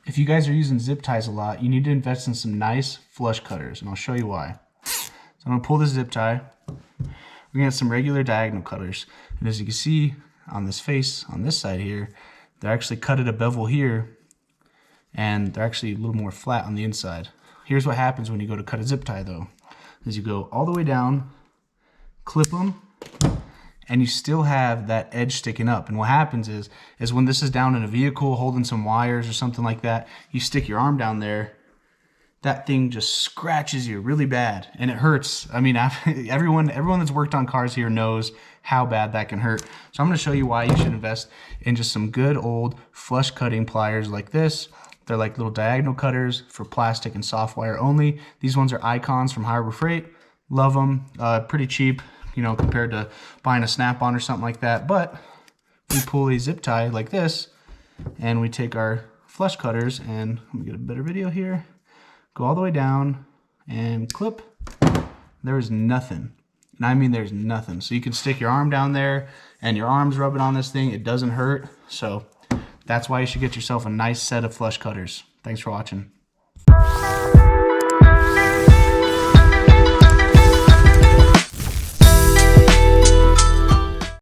if you guys are using zip ties a lot, you need to invest in some nice flush cutters, and I'll show you why. So I'm gonna pull this zip tie. We're gonna have some regular diagonal cutters. And as you can see on this face, on this side here, they're actually cut at a bevel here, and they're actually a little more flat on the inside. Here's what happens when you go to cut a zip tie though, is you go all the way down, clip them, and you still have that edge sticking up. And what happens is when this is down in a vehicle holding some wires or something like that, you stick your arm down there, that thing just scratches you really bad and it hurts. I mean, everyone that's worked on cars here knows how bad that can hurt. So I'm gonna show you why you should invest in just some good old flush cutting pliers like this. They're like little diagonal cutters for plastic and soft wire only. These ones are Icons from Harbor Freight. Love them, pretty cheap, you know, compared to buying a Snap-on or something like that. But we pull a zip tie like this and we take our flush cutters and let me get a better video here. Go all the way down and clip. There is nothing. And I mean there's nothing. So you can stick your arm down there and your arm's rubbing on this thing. It doesn't hurt. So that's why you should get yourself a nice set of flush cutters. Thanks for watching.